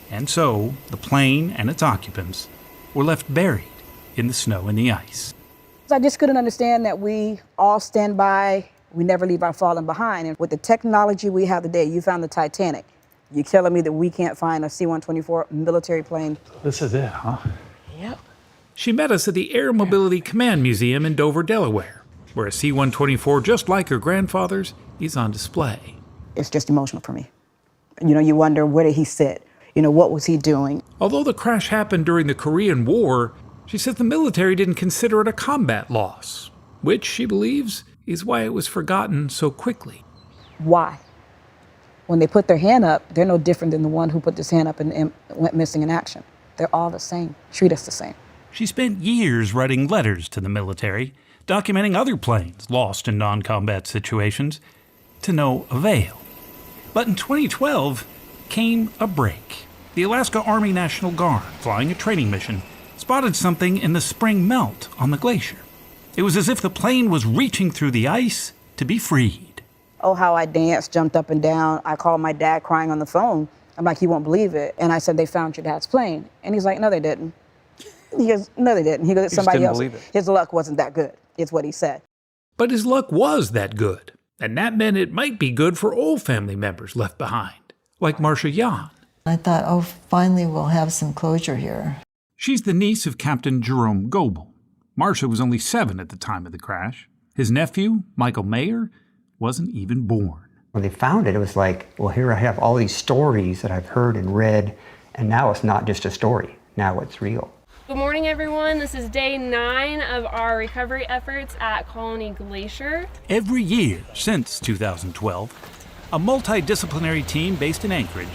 And so, the plane and its occupants were left buried in the snow and the ice. I just couldn't understand that we all stand by, we never leave our fallen behind. And with the technology we have today, you found the Titanic. You're telling me that we can't find a C-124 military plane? This is it, huh? Yep. She met us at the Air Mobility Command Museum in Dover, Delaware, where a C-124, just like her grandfather's, is on display. It's just emotional for me. You know, you wonder, where did he sit? You know, what was he doing? Although the crash happened during the Korean War, she says the military didn't consider it a combat loss, which she believes is why it was forgotten so quickly. Why? When they put their hand up, they're no different than the one who put his hand up and went missing in action. They're all the same. Treat us the same. She spent years writing letters to the military, documenting other planes lost in non-combat situations, to no avail. But in 2012 came a break. The Alaska Army National Guard, flying a training mission, spotted something in the spring melt on the glacier. It was as if the plane was reaching through the ice to be freed. Oh, how I danced, jumped up and down. I called my dad crying on the phone. I'm like, you won't believe it. And I said, they found your dad's plane. And he's like, no, they didn't. He goes, no, they didn't. He goes, somebody else. His luck wasn't that good, is what he said. But his luck was that good. And that meant it might be good for all family members left behind, like Marcia Yan. I thought, oh, finally we'll have some closure here. She's the niece of Captain Jerome Goebel. Marcia was only 7 at the time of the crash. His nephew, Michael Mayer, wasn't even born. When they found it, it was like, well, here I have all these stories that I've heard and read, and now it's not just a story. Now it's real. Good morning, everyone. This is day 9 of our recovery efforts at Colony Glacier. Every year since 2012, a multidisciplinary team based in Anchorage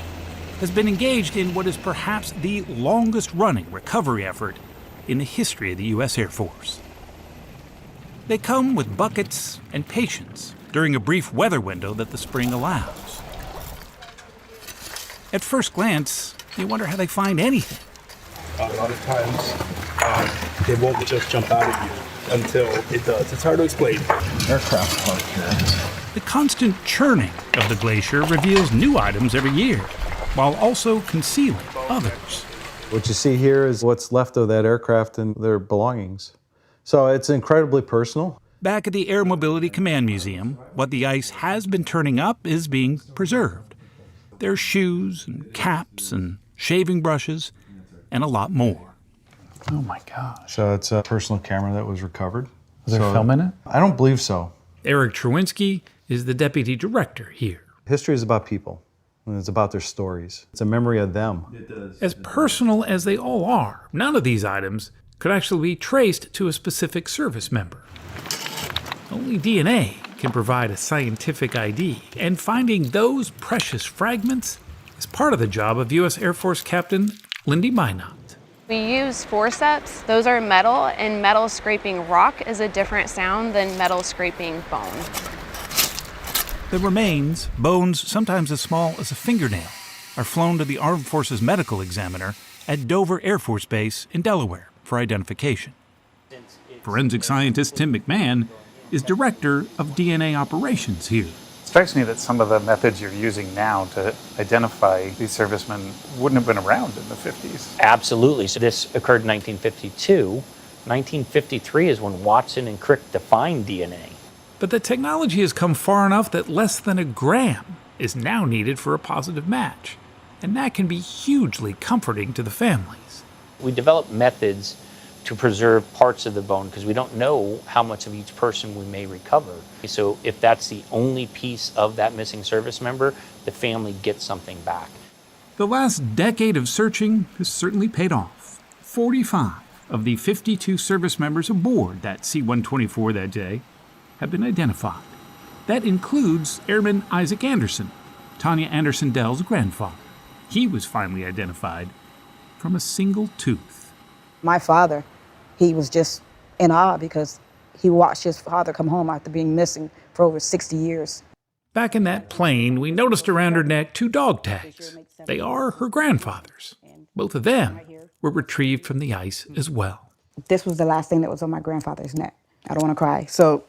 has been engaged in what is perhaps the longest-running recovery effort in the history of the U.S. Air Force. They come with buckets and patience during a brief weather window that the spring allows. At first glance, you wonder how they find anything. A lot of times, they won't just jump out at you until it does. It's hard to explain. Aircraft park here. The constant churning of the glacier reveals new items every year, while also concealing others. What you see here is what's left of that aircraft and their belongings. So it's incredibly personal. Back at the Air Mobility Command Museum, what the ice has been turning up is being preserved. There's shoes and caps and shaving brushes and a lot more. Oh my gosh. So it's a personal camera that was recovered. Was there film in it? I don't believe so. Eric Trewinski is the deputy director here. History is about people, and it's about their stories. It's a memory of them. As personal as they all are, none of these items could actually be traced to a specific service member. Only DNA can provide a scientific ID, and finding those precious fragments is part of the job of U.S. Air Force Captain Lindy Minot. We use forceps. Those are metal, and metal scraping rock is a different sound than metal scraping bone. The remains, bones sometimes as small as a fingernail, are flown to the Armed Forces Medical Examiner at Dover Air Force Base in Delaware for identification. Forensic scientist Tim McMahon is director of DNA operations here. It strikes me that some of the methods you're using now to identify these servicemen wouldn't have been around in the 50s. Absolutely. So this occurred in 1952. 1953 is when Watson and Crick defined DNA. But the technology has come far enough that less than a gram is now needed for a positive match. And that can be hugely comforting to the families. We developed methods to preserve parts of the bone because we don't know how much of each person we may recover. So if that's the only piece of that missing service member, the family gets something back. The last decade of searching has certainly paid off. 45 of the 52 service members aboard that C-124 that day have been identified. That includes Airman Isaac Anderson, Tanya Anderson-Dell's grandfather. He was finally identified from a single tooth. My father, he was just in awe because he watched his father come home after being missing for over 60 years. Back in that plane, we noticed around her neck 2 dog tags. They are her grandfather's. Both of them were retrieved from the ice as well. This was the last thing that was on my grandfather's neck. I don't want to cry. So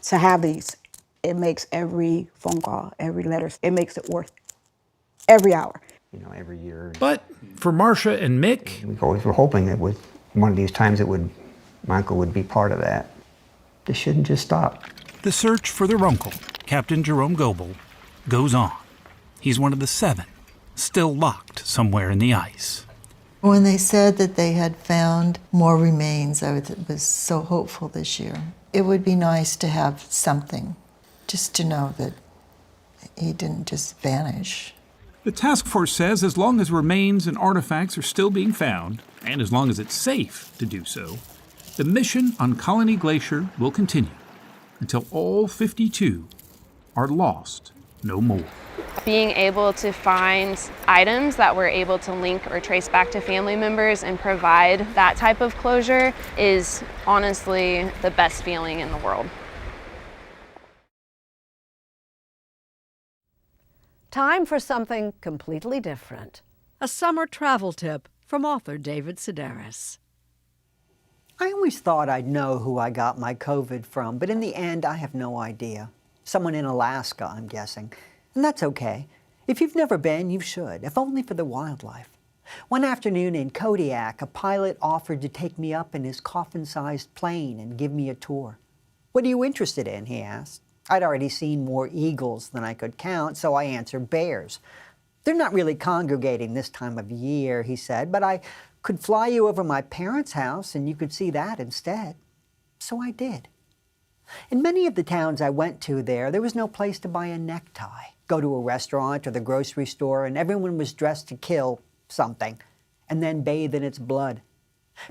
to have these, it makes every phone call, every letter, it makes it worth every hour. You know, every year. But for Marcia and Mick, we always were hoping that with one of these times my uncle would be part of that. This shouldn't just stop. The search for their uncle, Captain Jerome Goebel, goes on. He's one of the 7, still locked somewhere in the ice. When they said that they had found more remains, I was so hopeful this year. It would be nice to have something, just to know that he didn't just vanish. The task force says as long as remains and artifacts are still being found, and as long as it's safe to do so, the mission on Colony Glacier will continue until all 52 are lost no more. Being able to find items that we're able to link or trace back to family members and provide that type of closure is honestly the best feeling in the world. Time for something completely different. A summer travel tip from author David Sedaris. I always thought I'd know who I got my COVID from, but in the end, I have no idea. Someone in Alaska, I'm guessing. And that's okay. If you've never been, you should, if only for the wildlife. One afternoon in Kodiak, a pilot offered to take me up in his coffin-sized plane and give me a tour. "What are you interested in?" he asked. I'd already seen more eagles than I could count, so I answered bears. "They're not really congregating this time of year," he said, "but I could fly you over my parents' house and you could see that instead." So I did. In many of the towns I went to there was no place to buy a necktie, go to a restaurant or the grocery store, and everyone was dressed to kill something and then bathe in its blood.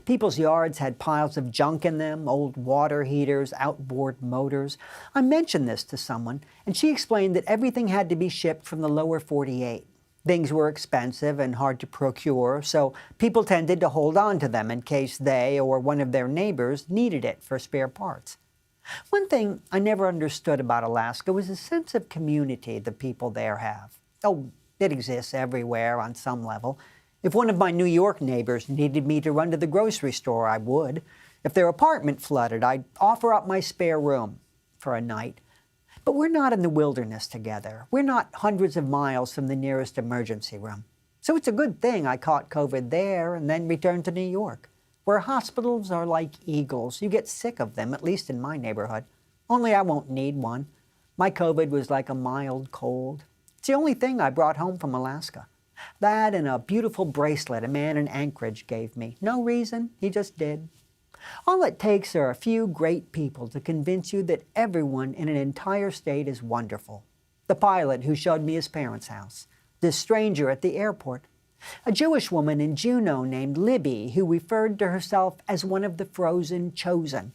People's yards had piles of junk in them, old water heaters, outboard motors. I mentioned this to someone, and she explained that everything had to be shipped from the lower 48. Things were expensive and hard to procure, so people tended to hold on to them in case they or one of their neighbors needed it for spare parts. One thing I never understood about Alaska was the sense of community the people there have. Oh, it exists everywhere on some level. If one of my New York neighbors needed me to run to the grocery store, I would. If their apartment flooded, I'd offer up my spare room for a night. But we're not in the wilderness together. We're not hundreds of miles from the nearest emergency room. So it's a good thing I caught COVID there and then returned to New York, where hospitals are like eagles. You get sick of them, at least in my neighborhood. Only I won't need one. My COVID was like a mild cold. It's the only thing I brought home from Alaska. That and a beautiful bracelet a man in Anchorage gave me. No reason, he just did. All it takes are a few great people to convince you that everyone in an entire state is wonderful. The pilot who showed me his parents' house, this stranger at the airport, a Jewish woman in Juneau named Libby who referred to herself as one of the frozen chosen.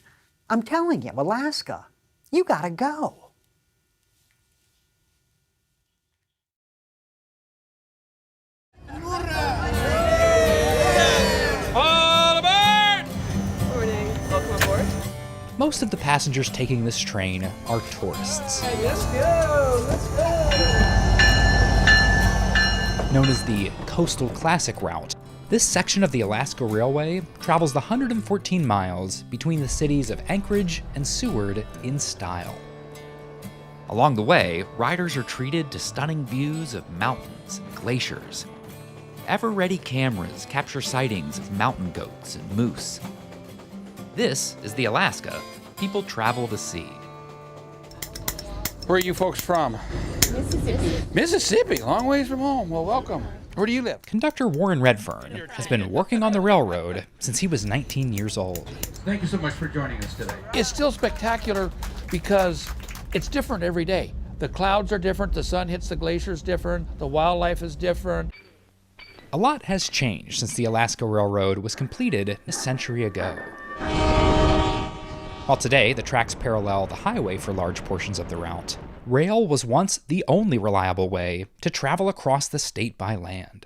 I'm telling you, Alaska, you gotta go. Most of the passengers taking this train are tourists. Let's go, let's go. Known as the Coastal Classic Route, this section of the Alaska Railway travels the 114 miles between the cities of Anchorage and Seward in style. Along the way, riders are treated to stunning views of mountains and glaciers. Ever-ready cameras capture sightings of mountain goats and moose. This is the Alaska people travel to see. Where are you folks from? Mississippi. Mississippi, long ways from home. Well, welcome. Where do you live? Conductor Warren Redfern has been working on the railroad since he was 19 years old. Thank you so much for joining us today. It's still spectacular because it's different every day. The clouds are different, the sun hits the glaciers different, the wildlife is different. A lot has changed since the Alaska Railroad was completed a century ago. While today the tracks parallel the highway for large portions of the route, rail was once the only reliable way to travel across the state by land.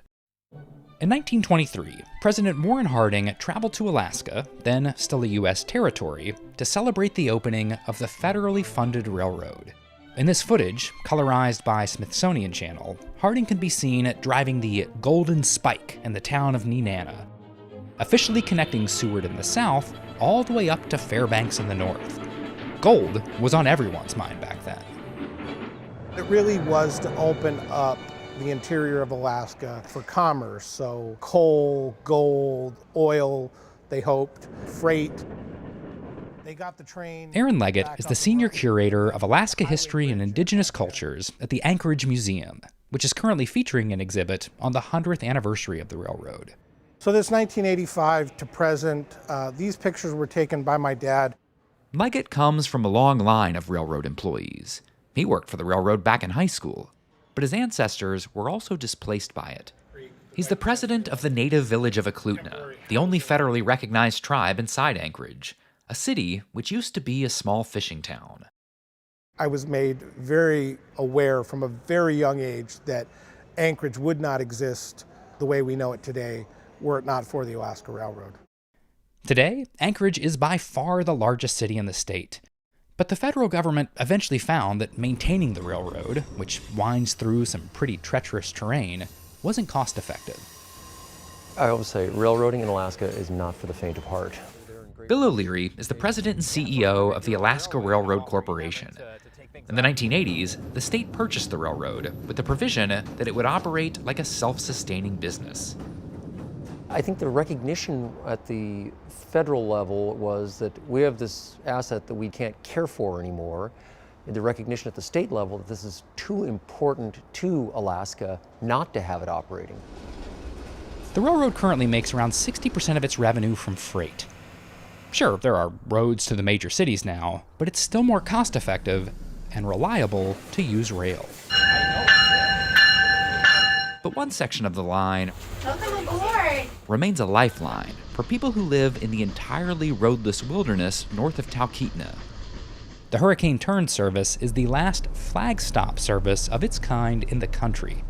In 1923, President Warren Harding traveled to Alaska, then still a U.S. territory, to celebrate the opening of the federally funded railroad. In this footage, colorized by Smithsonian Channel, Harding can be seen driving the Golden Spike in the town of Nenana, officially connecting Seward in the south all the way up to Fairbanks in the north. Gold was on everyone's mind back then. It really was to open up the interior of Alaska for commerce. So coal, gold, oil, they hoped, freight. They got the train. Aaron Leggett is the senior curator of Alaska history and indigenous cultures at the Anchorage Museum, which is currently featuring an exhibit on the 100th anniversary of the railroad. So this 1985 to present, these pictures were taken by my dad. Leggett comes from a long line of railroad employees. He worked for the railroad back in high school, but his ancestors were also displaced by it. He's the president of the native village of Eklutna, the only federally recognized tribe inside Anchorage, a city which used to be a small fishing town. I was made very aware from a very young age that Anchorage would not exist the way we know it today were it not for the Alaska Railroad. Today, Anchorage is by far the largest city in the state. But the federal government eventually found that maintaining the railroad, which winds through some pretty treacherous terrain, wasn't cost-effective. I always say railroading in Alaska is not for the faint of heart. Bill O'Leary is the president and CEO of the Alaska Railroad Corporation. In the 1980s, the state purchased the railroad with the provision that it would operate like a self-sustaining business. I think the recognition at the federal level was that we have this asset that we can't care for anymore. And the recognition at the state level that this is too important to Alaska not to have it operating. The railroad currently makes around 60% of its revenue from freight. Sure, there are roads to the major cities now, but it's still more cost-effective and reliable to use rail. But one section of the line remains a lifeline for people who live in the entirely roadless wilderness north of Talkeetna. The Hurricane Turn service is the last flag stop service of its kind in the country.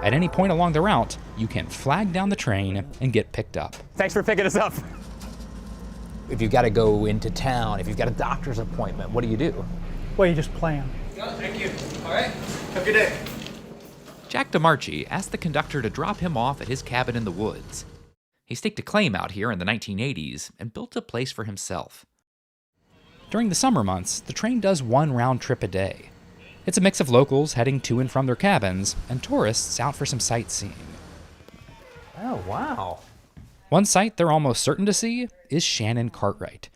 At any point along the route, you can flag down the train and get picked up. Thanks for picking us up. If you've got to go into town, if you've got a doctor's appointment, what do you do? Well, you just plan. Thank you. All right. Have a good day. Jack DeMarchi asked the conductor to drop him off at his cabin in the woods. He staked a claim out here in the 1980s and built a place for himself. During the summer months, the train does one round trip a day. It's a mix of locals heading to and from their cabins and tourists out for some sightseeing. Oh, wow. One sight they're almost certain to see is Shannon Cartwright.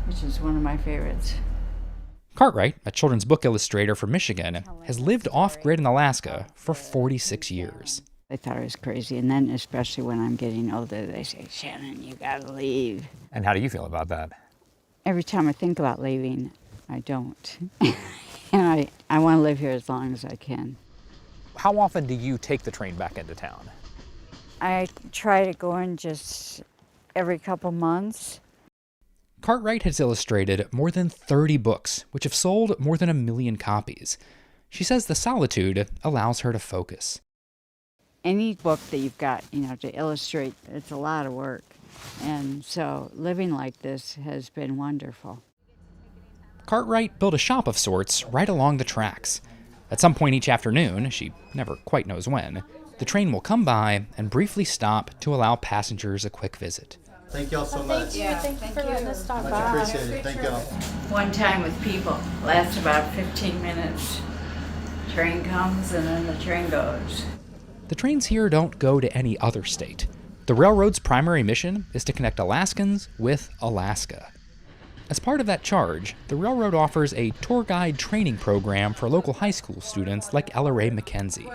Which is one of my favorites. Cartwright, a children's book illustrator from Michigan, has lived off-grid in Alaska for 46 years. They thought I was crazy, and then especially when I'm getting older, they say, Shannon, you gotta leave. And how do you feel about that? Every time I think about leaving, I don't. And I want to live here as long as I can. How often do you take the train back into town? I try to go in just every couple months. Cartwright has illustrated more than 30 books, which have sold more than 1 million copies. She says the solitude allows her to focus. Any book that you've got, to illustrate, it's a lot of work. And so living like this has been wonderful. Cartwright built a shop of sorts right along the tracks. At some point each afternoon, she never quite knows when, the train will come by and briefly stop to allow passengers a quick visit. Thank y'all so much. Thank you for letting us stop by. Much appreciated. Thank y'all. One time with people lasts about 15 minutes. Train comes and then the train goes. The trains here don't go to any other state. The railroad's primary mission is to connect Alaskans with Alaska. As part of that charge, the railroad offers a tour guide training program for local high school students like Ella Ray McKenzie.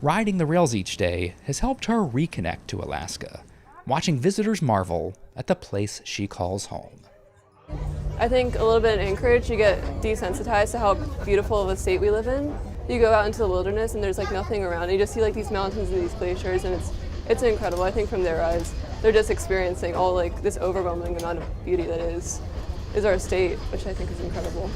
Riding the rails each day has helped her reconnect to Alaska, watching visitors marvel at the place she calls home. I think a little bit in Anchorage, you get desensitized to how beautiful of a state we live in. You go out into the wilderness and there's nothing around. You just see these mountains and these glaciers, and it's incredible. I think from their eyes, they're just experiencing all this overwhelming amount of beauty that is our state, which I think is incredible.